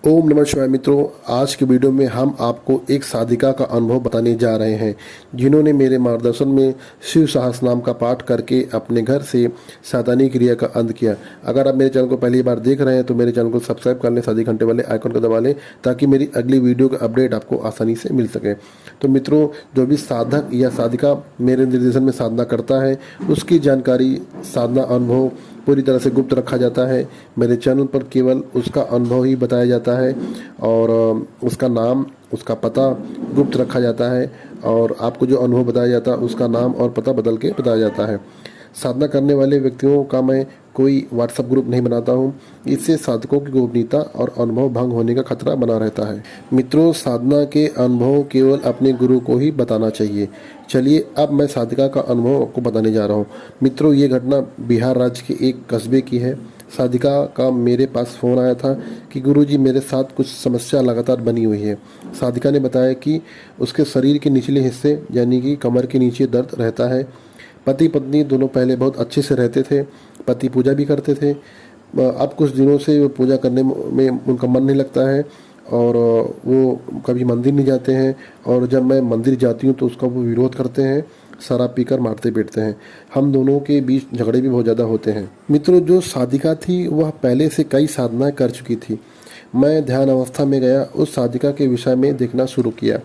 ओम नमः शिवाय मित्रों, आज की वीडियो में हम आपको एक साधिका का अनुभव बताने जा रहे हैं जिन्होंने मेरे मार्गदर्शन में शिव सहस्त्रनाम का पाठ करके अपने घर से सावधानी क्रिया का अंत किया। अगर आप मेरे चैनल को पहली बार देख रहे हैं तो मेरे चैनल को सब्सक्राइब कर लें, साथ ही घंटे वाले आइकन को दबा लें ताकि मेरी अगली वीडियो का अपडेट आपको आसानी से मिल सके। तो मित्रों, जो भी साधक या साधिका मेरे निर्देशन में साधना करता है उसकी जानकारी, साधना अनुभव पूरी तरह से गुप्त रखा जाता है। मेरे चैनल पर केवल उसका अनुभव ही बताया जाता है और उसका नाम, उसका पता गुप्त रखा जाता है और आपको जो अनुभव बताया जाता है उसका नाम और पता बदल के बताया जाता है। साधना करने वाले व्यक्तियों का मैं कोई व्हाट्सएप ग्रुप नहीं बनाता हूँ, इससे साधकों की गोपनीयता और अनुभव भंग होने का खतरा बना रहता है। मित्रों, साधना के अनुभव केवल अपने गुरु को ही बताना चाहिए। चलिए अब मैं साधिका का अनुभव आपको बताने जा रहा हूँ। मित्रों, ये घटना बिहार राज्य के एक कस्बे की है। साधिका का मेरे पास फ़ोन आया था कि गुरुजी मेरे साथ कुछ समस्या लगातार बनी हुई है। साधिका ने बताया कि उसके शरीर के निचले हिस्से यानी कि कमर के नीचे दर्द रहता है। पति पत्नी दोनों पहले बहुत अच्छे से रहते थे, पति पूजा भी करते थे। अब कुछ दिनों से वो पूजा करने में उनका मन नहीं लगता है और वो कभी मंदिर नहीं जाते हैं और जब मैं मंदिर जाती हूँ तो उसका वो विरोध करते हैं, शराब पीकर मारते पीटते हैं। हम दोनों के बीच झगड़े भी बहुत ज़्यादा होते हैं। मित्रों, जो साधिका थी वह पहले से कई साधनाएं कर चुकी थी। मैं ध्यान अवस्था में गया, उस साधिका के विषय में देखना शुरू किया।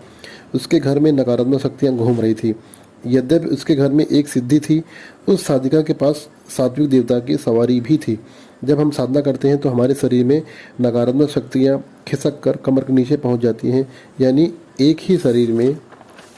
उसके घर में नकारात्मक शक्तियाँ घूम रही थी। यद्यपि उसके घर में एक सिद्धि थी, उस साधिका के पास सात्विक देवता की सवारी भी थी। जब हम साधना करते हैं तो हमारे शरीर में नकारात्मक शक्तियाँ खिसक कर कमर के नीचे पहुंच जाती हैं, यानी एक ही शरीर में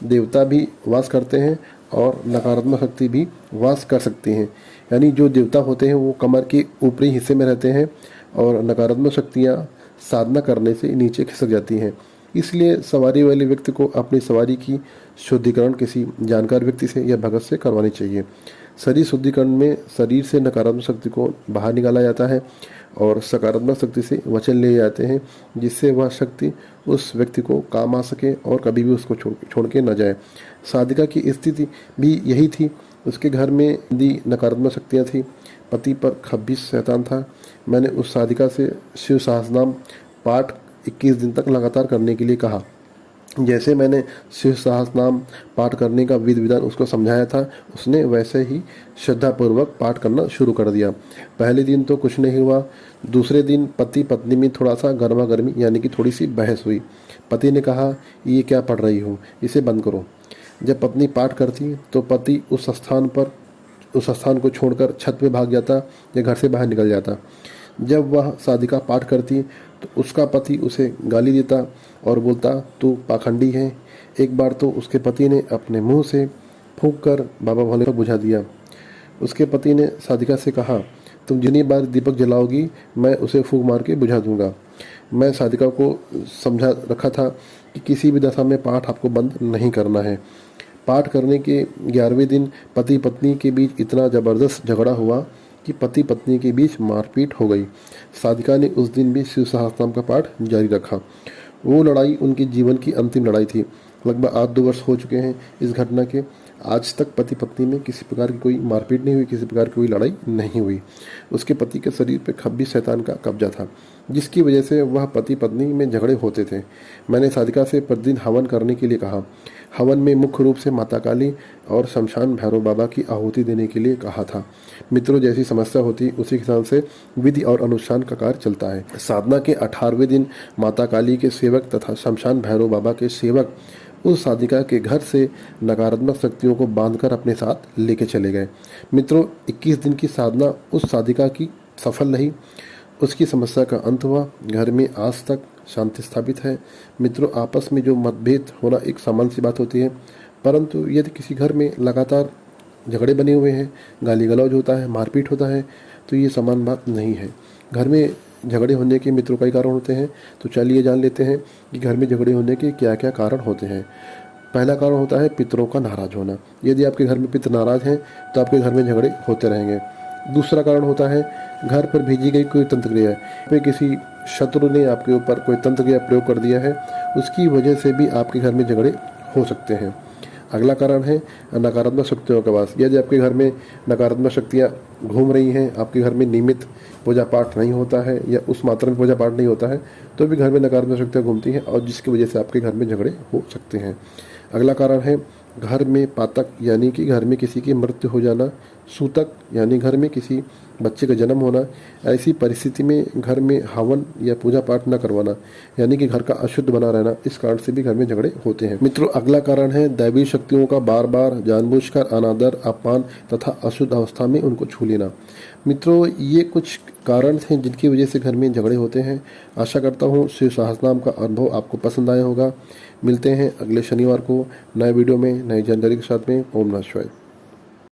देवता भी वास करते हैं और नकारात्मक शक्ति भी वास कर सकती हैं। यानी जो देवता होते हैं वो कमर के ऊपरी हिस्से में रहते हैं और नकारात्मक शक्तियाँ साधना करने से नीचे खिसक जाती हैं। इसलिए सवारी वाले व्यक्ति को अपनी सवारी की शुद्धिकरण किसी जानकार व्यक्ति से या भगत से करवानी चाहिए। शरीर शुद्धिकरण में शरीर से नकारात्मक शक्ति को बाहर निकाला जाता है और सकारात्मक शक्ति से वचन लिए जाते हैं, जिससे वह शक्ति उस व्यक्ति को काम आ सके और कभी भी उसको छोड़ के न जाए। साधिका की स्थिति भी यही थी। उसके घर में नकारात्मक शक्तियाँ थी, पति पर खब्बीस शैतान था। मैंने उस साधिका से शिव सहस्त्रनाम पाठ 21 दिन तक लगातार करने के लिए कहा। जैसे मैंने शिव सहस्त्रनाम पाठ करने का विधि विधान उसको समझाया था, उसने वैसे ही श्रद्धापूर्वक पाठ करना शुरू कर दिया। पहले दिन तो कुछ नहीं हुआ। दूसरे दिन पति पत्नी में थोड़ा सा गर्मा गर्मी यानी कि थोड़ी सी बहस हुई। पति ने कहा, ये क्या पढ़ रही हो, इसे बंद करो। जब पत्नी पाठ करती तो पति उस स्थान को छोड़कर छत पे भाग जाता या घर से बाहर निकल जाता। जब वह साधिका पाठ करती तो उसका पति उसे गाली देता और बोलता, तू पाखंडी है। एक बार तो उसके पति ने अपने मुंह से फूंक कर बाबा भोले को बुझा दिया। उसके पति ने साधिका से कहा, तुम जितनी बार दीपक जलाओगी मैं उसे फूंक मार के बुझा दूंगा। मैं साधिका को समझा रखा था कि किसी भी दशा में पाठ आपको बंद नहीं करना है। पाठ करने के 11वें दिन पति पत्नी के बीच इतना ज़बरदस्त झगड़ा हुआ कि पति पत्नी के बीच मारपीट हो गई। साधिका ने उस दिन भी शिव सहस्त्रनाम का पाठ जारी रखा। वो लड़ाई उनके जीवन की अंतिम लड़ाई थी। लगभग 8-2 वर्ष हो चुके हैं इस घटना के। आज तक पति पत्नी में किसी प्रकार की कोई मारपीट नहीं हुई, किसी प्रकार की कोई लड़ाई नहीं हुई। उसके पति के शरीर पर खब्बीस शैतान का कब्जा था, जिसकी वजह से वह पति पत्नी में झगड़े होते थे। मैंने साधिका से प्रतिदिन हवन करने के लिए कहा। हवन में मुख्य रूप से माता काली और शमशान भैरव बाबा की आहुति देने के लिए कहा था। मित्रों, जैसी समस्या होती उसी हिसाब से विधि और अनुष्ठान का कार्य चलता है। साधना के 18वें दिन माता काली के सेवक तथा शमशान भैरव बाबा के सेवक उस साधिका के घर से नकारात्मक शक्तियों को बांधकर अपने साथ लेके चले गए। मित्रों, 21 दिन की साधना उस साधिका की सफल रही। उसकी समस्या का अंत हुआ। घर में आज तक शांति स्थापित है। मित्रों, आपस में जो मतभेद होना एक सामान्य सी बात होती है, परंतु यदि किसी घर में लगातार झगड़े बने हुए हैं, गाली गलौज होता है, मारपीट होता है, तो ये सामान्य बात नहीं है। घर में झगड़े होने के मित्रों कई कारण होते हैं, तो चलिए जान लेते हैं कि घर में झगड़े होने के क्या क्या कारण होते हैं। पहला कारण होता है पितरों का नाराज होना। यदि आपके घर में पितर नाराज हैं तो आपके घर में झगड़े होते रहेंगे। दूसरा कारण होता है घर पर भेजी गई कोई तंत्र क्रिया पे किसी शत्रु ने आपके ऊपर कोई तंत्र क्रिया प्रयोग कर दिया है, उसकी वजह से भी आपके घर में झगड़े हो सकते हैं। अगला कारण है नकारात्मक शक्तियों का वास। यदि आपके घर में नकारात्मक शक्तियाँ घूम रही हैं, आपके घर में नियमित पूजा पाठ नहीं होता है या उस मात्रा में पूजा पाठ नहीं होता है, तो भी घर में नकारात्मक शक्तियाँ घूमती हैं और जिसकी वजह से आपके घर में झगड़े हो सकते हैं। अगला कारण है घर में पातक, यानी कि घर में किसी की मृत्यु हो जाना। सूतक यानी घर में किसी बच्चे का जन्म होना। ऐसी परिस्थिति में घर में हवन या पूजा पाठ न करवाना, यानी कि घर का अशुद्ध बना रहना, इस कारण से भी घर में झगड़े होते हैं। मित्रों, अगला कारण है दैवी शक्तियों का बार बार जानबूझकर अनादर, अपमान तथा अशुद्ध अवस्था में उनको छू लेना। मित्रों, ये कुछ कारण हैं जिनकी वजह से घर में झगड़े होते हैं। आशा करता हूँ शिव सहस्त्रनाम का अनुभव आपको पसंद आया होगा। मिलते हैं अगले शनिवार को नए वीडियो में नई जानकारी के साथ में। ओम नमः शिवाय।